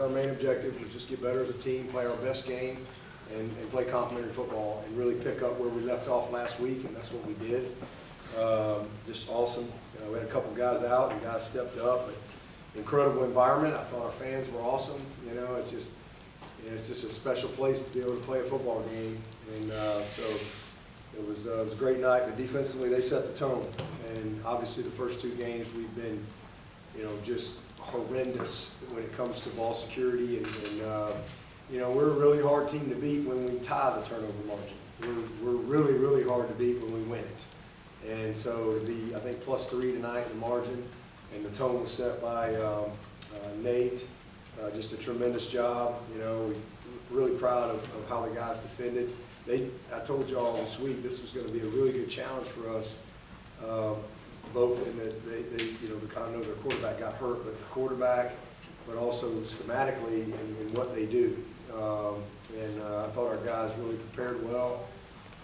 Our main objective was just get better as a team, play our best game, and play complementary football, and really pick up where we left off last week, and that's what we did. Just awesome. We had a couple guys out, and guys stepped up. But incredible environment. I thought our fans were awesome. It's just a special place to be able to play a football game, and so it was a great night. But defensively, they set the tone, and obviously the first two games we've been, just horrendous when it comes to ball security, and we're a really hard team to beat when we tie the turnover margin. We're really, really hard to beat when we win it. And so to be, I think, +3 tonight in the margin, and the tone was set by Nate. Just a tremendous job. We're really proud of how the guys defended. I told you all this week this was going to be a really good challenge for us. Both in that I know their quarterback got hurt, but the quarterback, but also schematically in what they do. I thought our guys really prepared well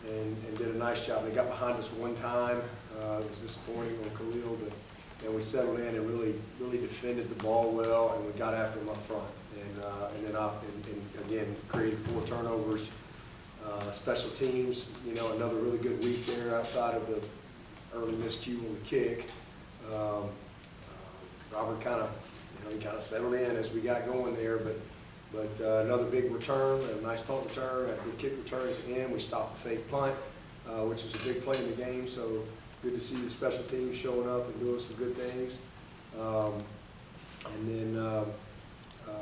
and did a nice job. They got behind us one time. It was disappointing on Khalil, but we settled in and really defended the ball well, and we got after them up front. And then again created 4 turnovers. Special teams, another really good week there outside of the early miscue on the kick. Robert kind of settled in as we got going there, but another big return, a nice punt return, a good kick return at the end. We stopped the fake punt, which was a big play in the game. So good to see the special teams showing up and doing some good things. And then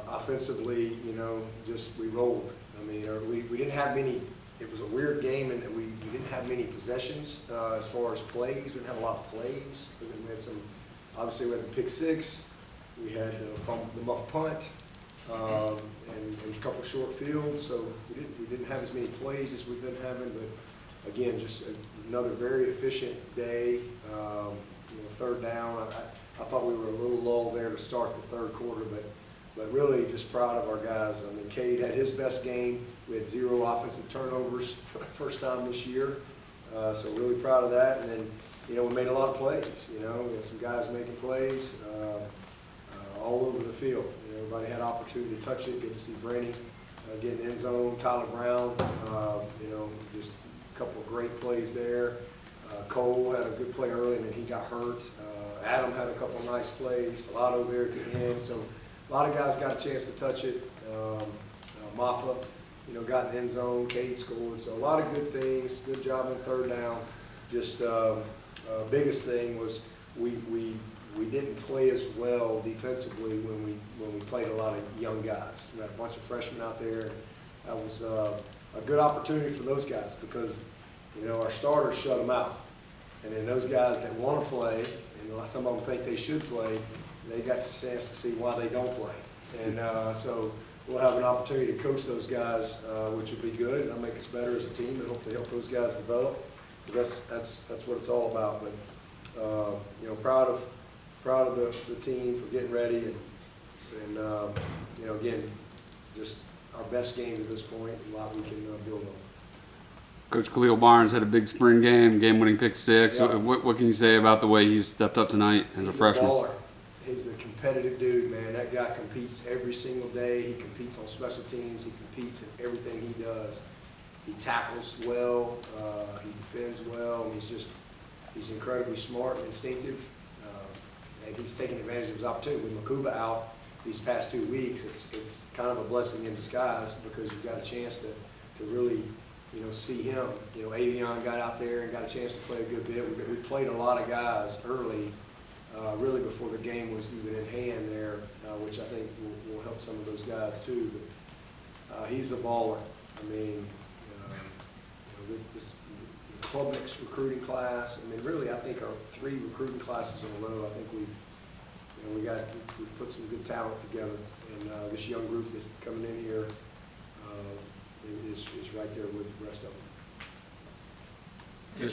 offensively, just we rolled. I mean, we didn't have many. It was a weird game in that we didn't have many possessions as far as plays. We didn't have a lot of plays. We had some. Obviously, we had the pick 6. We had the muff punt and a couple short fields. So we didn't have as many plays as we've been having. But again, just another very efficient day. 3rd down. I thought we were a little lull there to start the 3rd quarter, but really just proud of our guys. I mean, Cade had his best game. We had 0 offensive turnovers for the first time this year. So really proud of that. And then, we made a lot of plays. We had some guys making plays all over the field. Everybody had opportunity to touch it. Good to see Brady get in the end zone. Tyler Brown, just a couple of great plays there. Cole had a good play early, and then he got hurt. Adam had a couple of nice plays. Salado there at the end. So a lot of guys got a chance to touch it. Maffa, got in the end zone. Cade scored. So a lot of good things. Good job on 3rd down. Just biggest thing was we didn't play as well defensively when we played a lot of young guys. We had a bunch of freshmen out there. That was a good opportunity for those guys because our starters shut them out, and then those guys that want to play, and some of them think they should play, they got the chance to see why they don't play. And so we'll have an opportunity to coach those guys, which will be good, and that'll make us better as a team, and hopefully help those guys develop. That's what it's all about. But proud of the team for getting ready, and again, just our best game to this point, and a lot we can build on. Coach Khalil Barnes had a big spring game-winning pick 6. Yeah. What can you say about the way he's stepped up tonight as a freshman? He's a baller. He's a competitive dude, man. That guy competes every single day. He competes on special teams. He competes in everything he does. He tackles well. He defends well. He's incredibly smart and instinctive. And he's taking advantage of his opportunity. With Makuba out these past 2 weeks, it's kind of a blessing in disguise because you've got a chance to really see him. Avion got out there and got a chance to play a good bit. We played a lot of guys early, really before the game was even in hand there, which I think will help some of those guys too. But he's a baller. I mean, this club mix recruiting class. I mean, really, I think our 3 recruiting classes in a row. I think we put some good talent together, and this young group that's coming in here is right there with the rest of them.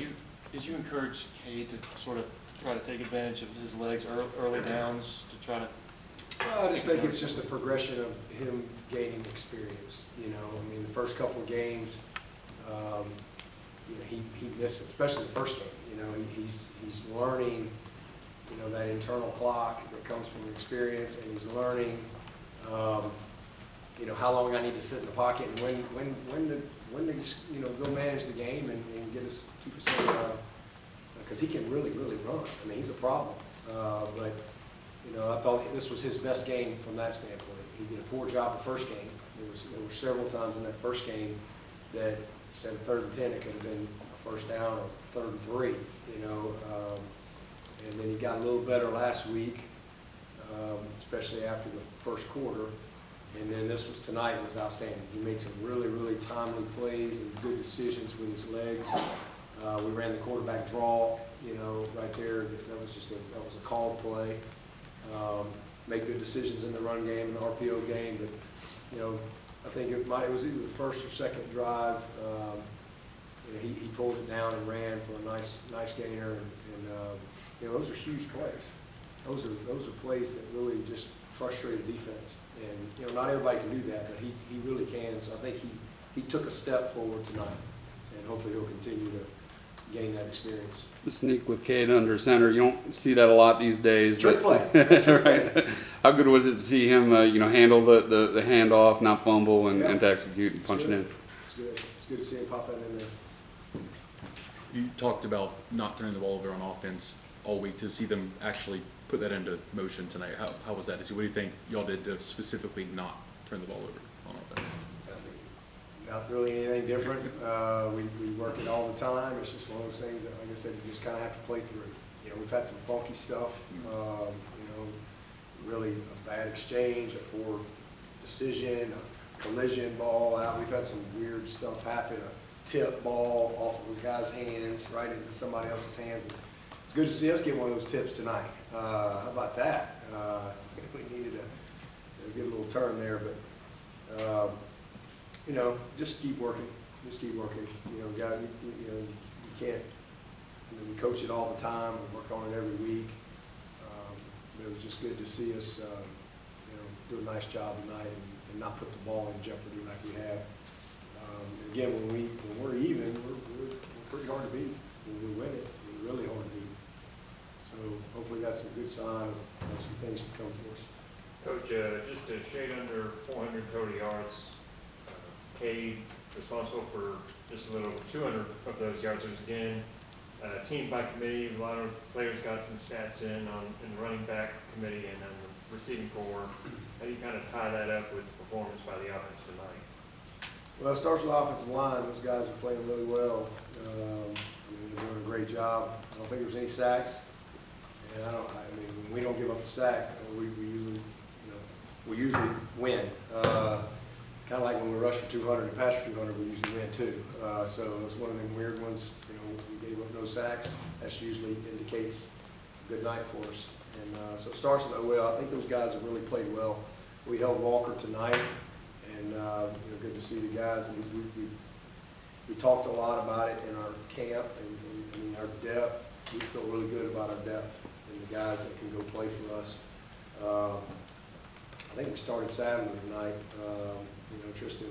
Did you encourage Cade to sort of try to take advantage of his legs early downs to try to? Well, I just think it's just a progression of him gaining experience. I mean, the first couple of games, he missed, especially the first game. He's learning, that internal clock that comes from experience, and he's learning how long I need to sit in the pocket and when to just, go manage the game and keep us in, because he can really run. I mean, he's a problem. But I thought this was his best game from that standpoint. He did a poor job the first game. There were several times in that first game that instead of 3rd and 10, it could have been a first down or 3rd and 3. And then he got a little better last week, especially after the first quarter. And then tonight was outstanding. He made some really timely plays and good decisions with his legs. We ran the quarterback draw, right there. That was a called play. Made good decisions in the run game and the RPO game, but I think it was either the first or second drive. He pulled it down and ran for a nice gainer, and those are huge plays. Those are plays that really just frustrated defense, and not everybody can do that, but he really can. So I think he took a step forward tonight, and hopefully he'll continue to gain that experience. The sneak with Cade under center, you don't see that a lot these days. Trick play. Right. How good was it to see him, handle the handoff, not fumble, and to execute and punch it in? It's good. It's good to see him pop that in there. You talked about not turning the ball over on offense all week. To see them actually put that into motion tonight, how was that? What do you think y'all did to specifically not turn the ball over on offense? Not really anything different. We work it all the time. It's just one of those things that, like I said, you just kind of have to play through. We've had some funky stuff. Really a bad exchange, a poor decision, a collision ball out. We've had some weird stuff happen. A tip ball off of a guy's hands right into somebody else's hands. It's good to see us get one of those tips tonight. How about that? We needed a good little turn there, but. Just keep working. Just keep working. You can't. We coach it all the time. We work on it every week. But it was just good to see us, do a nice job tonight and not put the ball in jeopardy like we have. Again, when we're even, we're pretty hard to beat. When we win it, we're really hard to beat. So hopefully that's a good sign of some things to come for us. Coach, just a shade under 400 total yards. Cade responsible for just a little over 200 of those yards. There's again team by committee. A lot of players got some stats in the running back committee and then the receiving corps. How do you kind of tie that up with the performance by the offense tonight? Well, it starts with the offensive line. Those guys are playing really well. They're doing a great job. I don't think there's any sacks, and when we don't give up a sack, we usually win. Kind of like when we rush for 200 and pass for 200, we usually win too. So it's one of them weird ones. We gave up no sacks. That usually indicates a good night for us. And so it starts with well. I think those guys have really played well. We held Walker tonight, and good to see the guys. We talked a lot about it in our camp and our depth. We feel really good about our depth and the guys that can go play for us. I think we started Saturday tonight. Tristan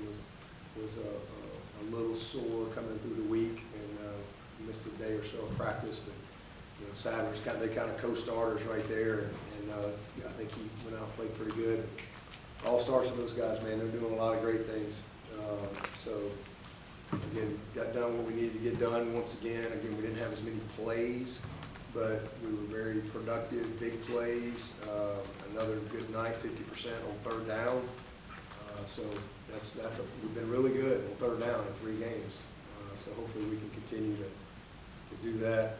was a little sore coming through the week and missed a day or so of practice. But Sadler's they kind of co-starters right there, and I think he went out and played pretty good. It all starts with those guys, man. They're doing a lot of great things. So again, got done what we needed to get done once again. Again, we didn't have as many plays, but we were very productive, big plays. Another good night, 50% on 3rd down. So we've been really good on 3rd down in 3 games. So hopefully we can continue to do that.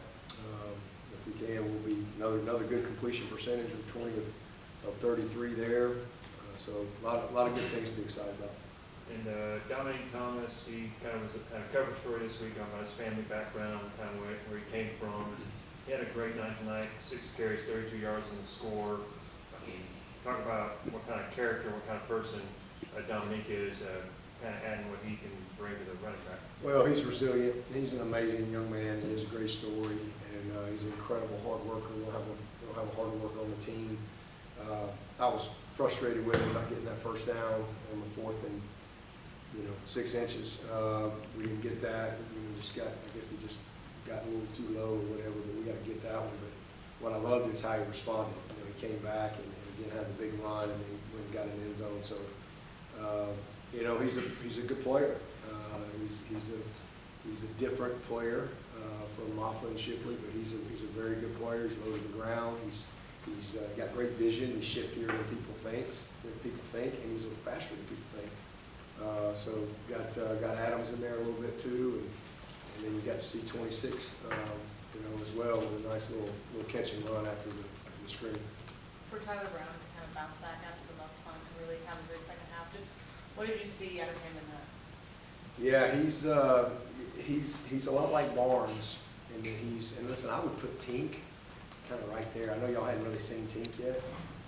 If we can, we'll be another good completion percentage of 20 of 33 there. So a lot of good things to be excited about. And Dominic Thomas, he kind of was a kind of cover story this week on his family background, kind of where he came from. He had a great night tonight, 6 carries, 32 yards in the score. Talk about what kind of character, what kind of person Dominic is, kind of adding what he can bring to the running back. Well, he's resilient. He's an amazing young man. He has a great story, and he's an incredible hard worker. We'll have a hard worker on the team. I was frustrated with him not getting that first down on the 4th and 6 inches. We didn't get that. I guess he just got a little too low or whatever. But we got to get that one. But what I loved is how he responded. He came back and again had a big run and then went and got an end zone. So You know, he's a good player. He's a different player from Laughlin Shipley, but he's a very good player. He's low to the ground. He's got great vision. He's shiftier than people think, and he's a little faster than people think. So got Adams in there a little bit too, and then you got to see 26, you know, as well, with a nice little catch and run after the screen. For Tyler Brown to kind of bounce back after the left punt and really have a good second half, just what did you see out of him in that? Yeah, he's a lot like Barnes, and and listen, I would put Tink kind of right there. I know y'all hadn't really seen Tink yet,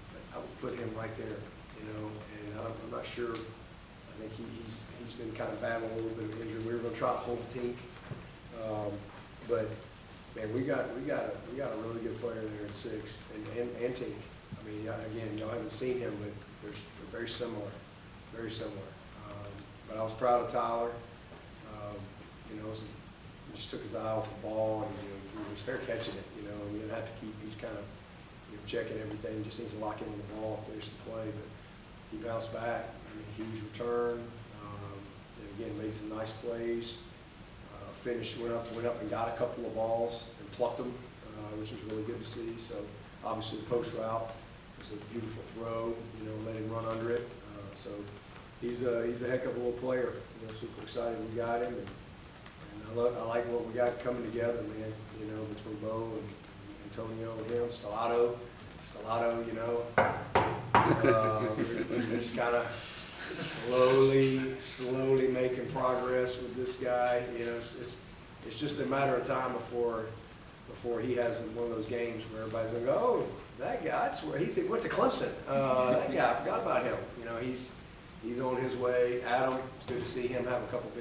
but I would put him right there, you know. And I'm not sure. I think he's been kind of battling a little bit of injury. We were going to try to hold Tink, but man, we got a really good player there at 6, and Tink. I mean, again, y'all haven't seen him, but they're very similar, very similar. But I was proud of Tyler. You know, he just took his eye off the ball, and you know, he was fair catching it. You know, and you have to keep. He's kind of checking everything. He just needs to lock in on the ball, finish the play. But he bounced back. I mean, huge return. And again, made some nice plays. Finished, went up and got a couple of balls and plucked them, which was really good to see. So obviously the post route was a beautiful throw. You know, let him run under it. So he's a heck of a little player. You know, super excited we got him, and I like what we got coming together, man. You know, between Bo and Antonio and him, Stellato, you know. We're just kind of slowly making progress with this guy. You know, it's just a matter of time before he has one of those games where everybody's going to go, oh, that guy, that's where he went to Clemson. That guy, I forgot about him. You know, he's on his way. Adam, it's good to see him have a couple